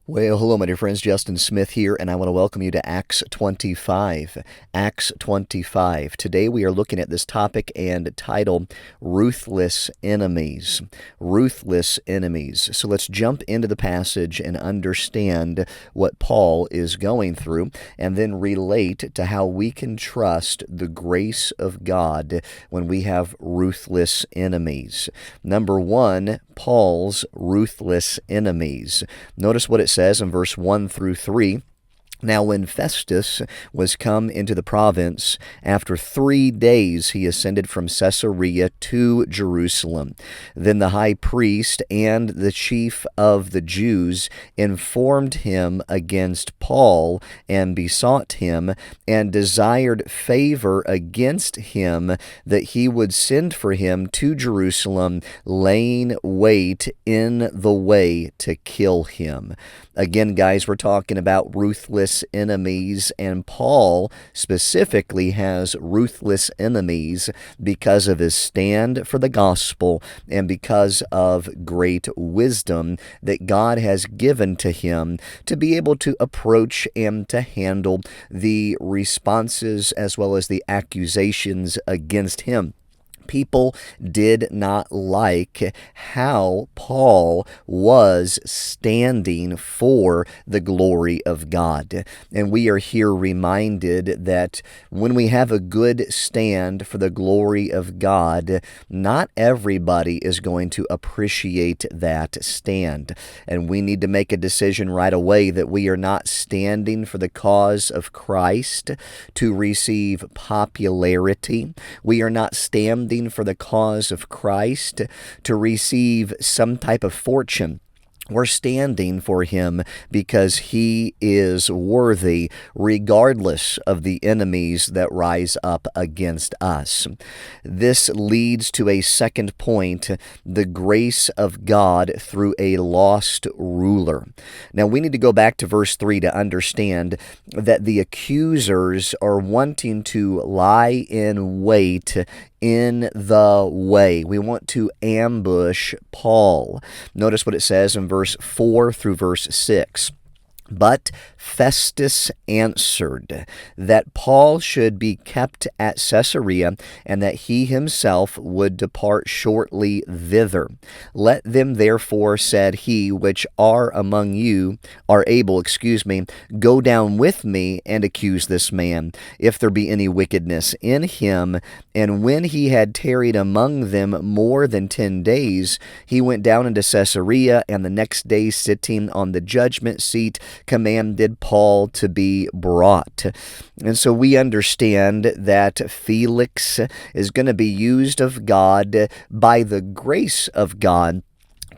Well, hello, my dear friends. Justyn Smith here, and I want to welcome you to Acts 25. Acts 25. Today we are looking at this topic and title, Ruthless Enemies. Ruthless Enemies. So let's jump into the passage and understand what Paul is going through, and then relate to how we can trust the grace of God when we have ruthless enemies. Number one, Paul's ruthless enemies. Notice what it says in verse 1 through 3. Now when Festus was come into the province, after 3 days he ascended from Caesarea to Jerusalem. Then the high priest and the chief of the Jews informed him against Paul, and besought him, and desired favor against him, that he would send for him to Jerusalem, laying wait in the way to kill him. Again, guys, we're talking about ruthless enemies, and Paul specifically has ruthless enemies because of his stand for the gospel and because of great wisdom that God has given to him to be able to approach and to handle the responses as well as the accusations against him. People did not like how Paul was standing for the glory of God. And we are here reminded that when we have a good stand for the glory of God, not everybody is going to appreciate that stand. And we need to make a decision right away that we are not standing for the cause of Christ to receive popularity. We are not standing for the cause of Christ to receive some type of fortune. We're standing for him because he is worthy, regardless of the enemies that rise up against us. This leads to a second point, the grace of God through a lost ruler. Now, we need to go back to verse 3 to understand that the accusers are wanting to lie in wait in the way. We want to ambush Paul. Notice what it says in verse 4 through verse 6. But Festus answered that Paul should be kept at Caesarea, and that he himself would depart shortly thither. Let them therefore, said he, which are among you, are able, go down with me and accuse this man, if there be any wickedness in him. And when he had tarried among them more than 10 days, he went down into Caesarea, and the next day, sitting on the judgment seat, commanded Paul to be brought. And so we understand that Felix is going to be used of God by the grace of God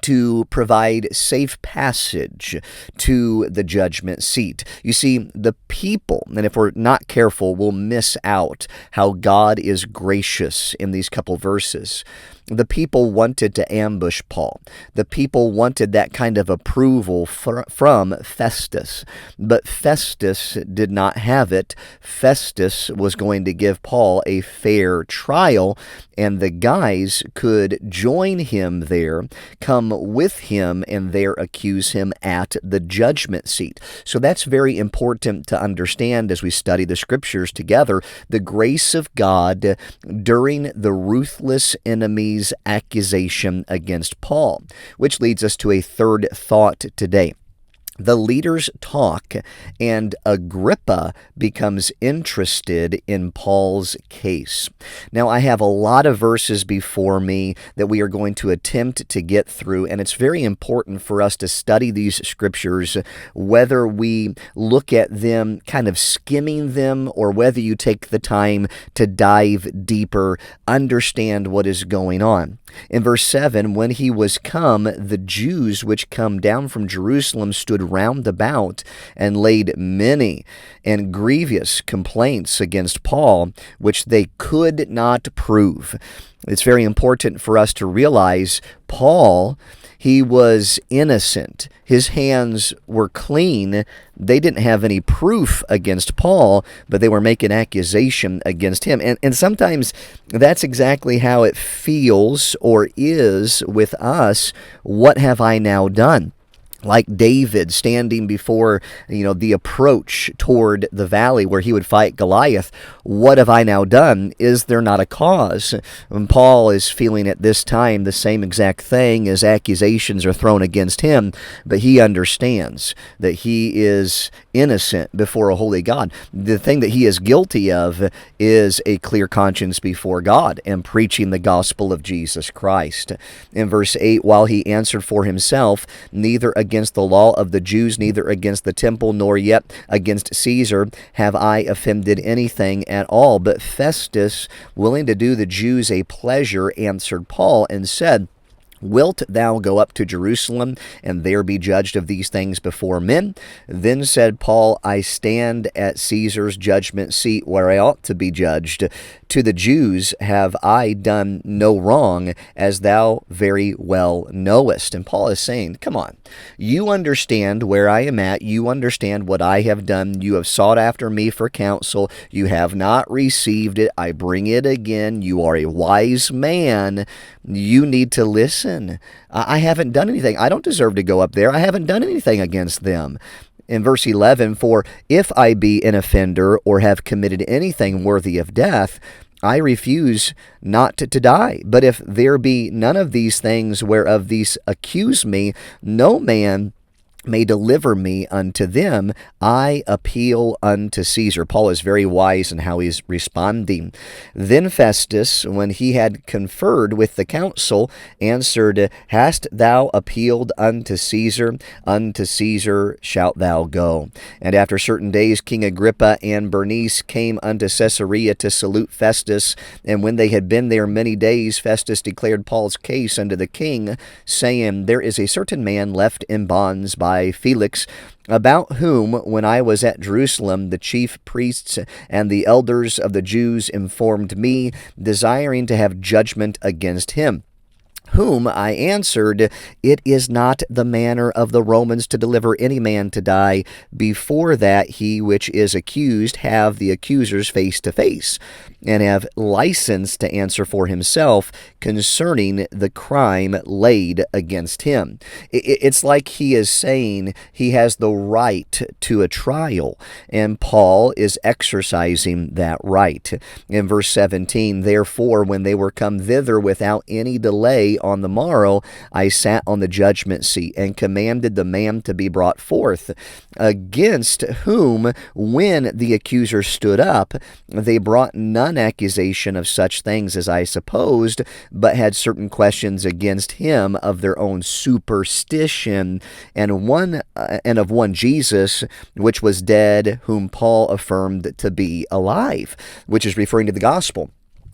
to provide safe passage to the judgment seat. You see, the people, and if we're not careful, we'll miss out how God is gracious in these couple verses. The people wanted to ambush Paul. The people wanted that kind of approval from Festus. But Festus did not have it. Festus was going to give Paul a fair trial, and the guys could join him there, come with him, and there accuse him at the judgment seat. So that's very important to understand as we study the scriptures together, the grace of God during the ruthless enemies accusation against Paul, which leads us to a third thought today. The leaders talk, and Agrippa becomes interested in Paul's case. Now, I have a lot of verses before me that we are going to attempt to get through, and it's very important for us to study these scriptures, whether we look at them kind of skimming them, or whether you take the time to dive deeper, understand what is going on. In verse 7, when he was come, the Jews which come down from Jerusalem stood round about, and laid many and grievous complaints against Paul, which they could not prove. It's very important for us to realize Paul, he was innocent. His hands were clean. They didn't have any proof against Paul, but they were making accusation against him. And sometimes that's exactly how it feels or is with us. What have I now done? like David standing before, the approach toward the valley where he would fight Goliath. What have I now done? Is there not a cause? And Paul is feeling at this time the same exact thing as accusations are thrown against him, but he understands that he is innocent before a holy God. The thing that he is guilty of is a clear conscience before God and preaching the gospel of Jesus Christ. In verse 8, while he answered for himself, neither against the law of the Jews, neither against the temple, nor yet against Caesar have I offended anything at all. But Festus, willing to do the Jews a pleasure, answered Paul and said, Wilt thou go up to Jerusalem, and there be judged of these things before men? Then said Paul, I stand at Caesar's judgment seat where I ought to be judged. To the Jews have I done no wrong, as thou very well knowest. And Paul is saying, come on, you understand where I am at. You understand what I have done. You have sought after me for counsel. You have not received it. I bring it again. You are a wise man. You need to listen. I haven't done anything. I don't deserve to go up there. I haven't done anything against them. In verse 11, for if I be an offender or have committed anything worthy of death, I refuse not to die. But if there be none of these things whereof these accuse me, no man may deliver me unto them. I appeal unto Caesar. Paul is very wise in how he's responding. Then Festus, when he had conferred with the council, answered, Hast thou appealed unto Caesar? Unto Caesar shalt thou go. And after certain days, King Agrippa and Bernice came unto Caesarea to salute Festus. And when they had been there many days, Festus declared Paul's case unto the king, saying, There is a certain man left in bonds by Felix, about whom, when I was at Jerusalem, the chief priests and the elders of the Jews informed me, desiring to have judgment against him. Whom I answered, It is not the manner of the Romans to deliver any man to die, before that he which is accused have the accusers face to face, and have license to answer for himself concerning the crime laid against him. It's like he is saying he has the right to a trial, and Paul is exercising that right. In verse 17, Therefore, when they were come thither without any delay, on the morrow I sat on the judgment seat and commanded the man to be brought forth, against whom, when the accuser stood up, they brought none accusation of such things as I supposed, but had certain questions against him of their own superstition, and of one Jesus, which was dead, whom Paul affirmed to be alive, which is referring to the gospel.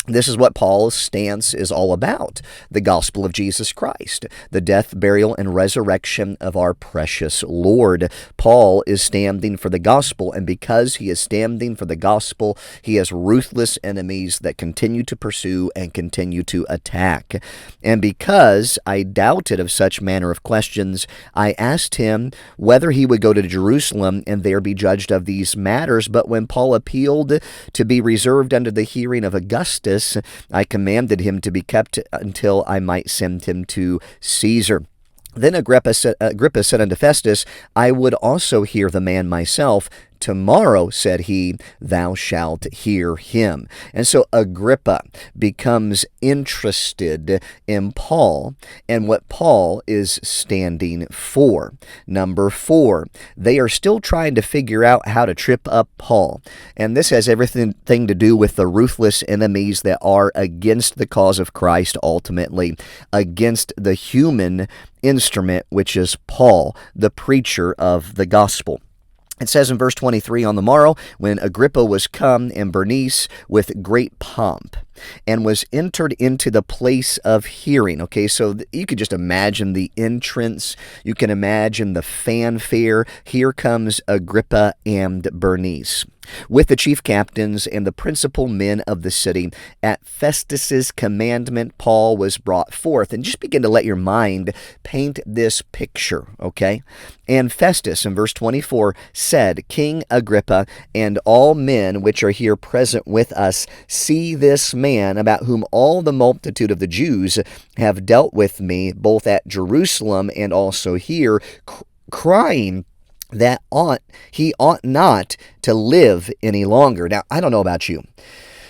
This is what Paul's stance is all about, the gospel of Jesus Christ, the death, burial, and resurrection of our precious Lord. Paul is standing for the gospel, and because he is standing for the gospel, he has ruthless enemies that continue to pursue and continue to attack. And because I doubted of such manner of questions, I asked him whether he would go to Jerusalem and there be judged of these matters. But when Paul appealed to be reserved unto the hearing of Augustus, I commanded him to be kept until I might send him to Caesar. Then Agrippa said unto Festus, I would also hear the man myself. Tomorrow, said he, thou shalt hear him. And so Agrippa becomes interested in Paul and what Paul is standing for. Number 4, they are still trying to figure out how to trip up Paul. And this has everything to do with the ruthless enemies that are against the cause of Christ, ultimately, against the human instrument, which is Paul, the preacher of the gospel. It says in verse 23, On the morrow, when Agrippa was come, and Bernice with great pomp, and was entered into the place of hearing. Okay, so you could just imagine the entrance. You can imagine the fanfare. Here comes Agrippa and Bernice, with the chief captains and the principal men of the city. At Festus's commandment, Paul was brought forth. And just begin to let your mind paint this picture, okay? And Festus, in verse 24, said, King Agrippa, and all men which are here present with us, see this man, about whom all the multitude of the Jews have dealt with me, both at Jerusalem and also here, crying that he ought not to live any longer. Now, I don't know about you,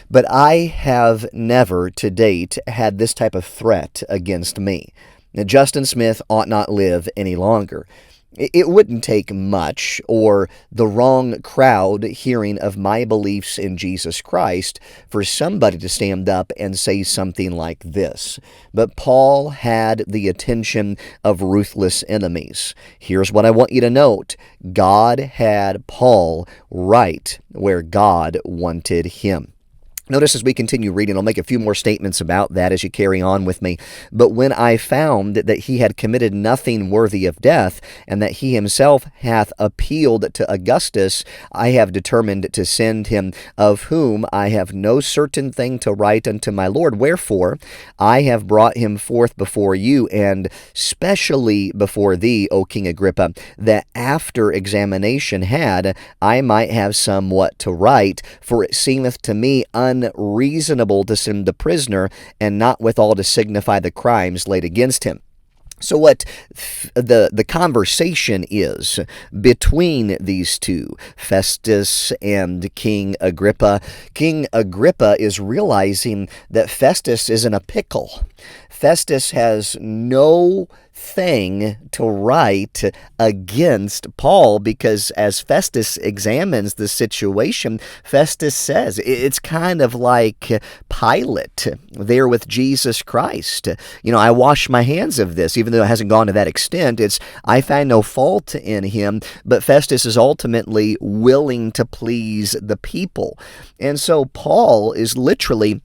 but I have never to date had this type of threat against me. Now, Justyn Smith ought not live any longer. It wouldn't take much or the wrong crowd hearing of my beliefs in Jesus Christ for somebody to stand up and say something like this. But Paul had the attention of ruthless enemies. Here's what I want you to note. God had Paul right where God wanted him. Notice as we continue reading, I'll make a few more statements about that as you carry on with me. But when I found that he had committed nothing worthy of death, and that he himself hath appealed to Augustus, I have determined to send him, of whom I have no certain thing to write unto my Lord. Wherefore I have brought him forth before you, and specially before thee, O King Agrippa, that after examination had, I might have somewhat to write, for it seemeth to me unreasonable to send the prisoner, and not withal to signify the crimes laid against him. So what the conversation is between these two, Festus and King Agrippa. King Agrippa is realizing that Festus is in a pickle. Festus has no thing to write against Paul, because as Festus examines the situation, Festus says it's kind of like Pilate there with Jesus Christ. I wash my hands of this, even though it hasn't gone to that extent. I find no fault in him, but Festus is ultimately willing to please the people. And so Paul is literally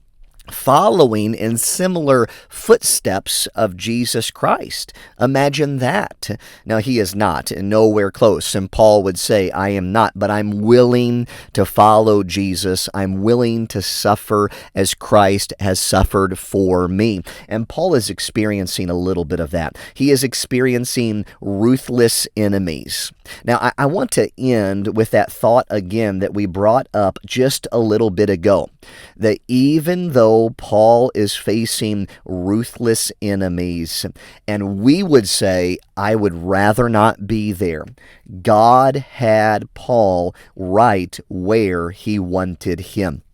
following in similar footsteps of Jesus Christ. Imagine that. Now, he is not, and nowhere close. And Paul would say, I am not, but I'm willing to follow Jesus. I'm willing to suffer as Christ has suffered for me. And Paul is experiencing a little bit of that. He is experiencing ruthless enemies. Now, I want to end with that thought again that we brought up just a little bit ago, that even though Paul is facing ruthless enemies, and we would say, I would rather not be there, God had Paul right where he wanted him.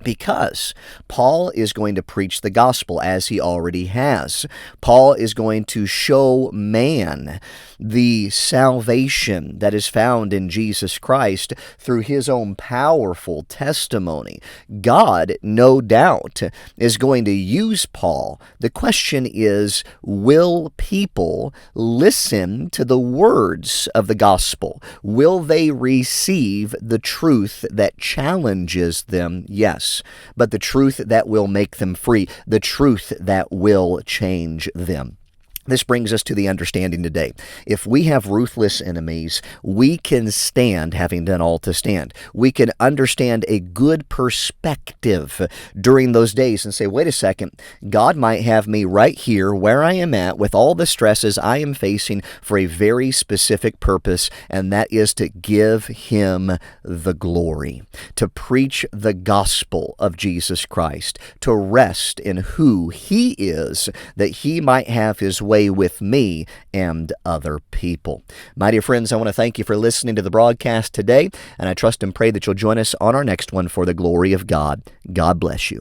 Because Paul is going to preach the gospel as he already has. Paul is going to show man the salvation that is found in Jesus Christ through his own powerful testimony. God, no doubt, is going to use Paul. The question is, will people listen to the words of the gospel? Will they receive the truth that challenges them? Yes. But the truth that will make them free, the truth that will change them. This brings us to the understanding today. If we have ruthless enemies, we can stand, having done all to stand. We can understand a good perspective during those days and say, wait a second, God might have me right here where I am at with all the stresses I am facing for a very specific purpose, and that is to give Him the glory, to preach the gospel of Jesus Christ, to rest in who He is, that He might have His way with me and other people. My dear friends, I want to thank you for listening to the broadcast today, and I trust and pray that you'll join us on our next one for the glory of God. God bless you.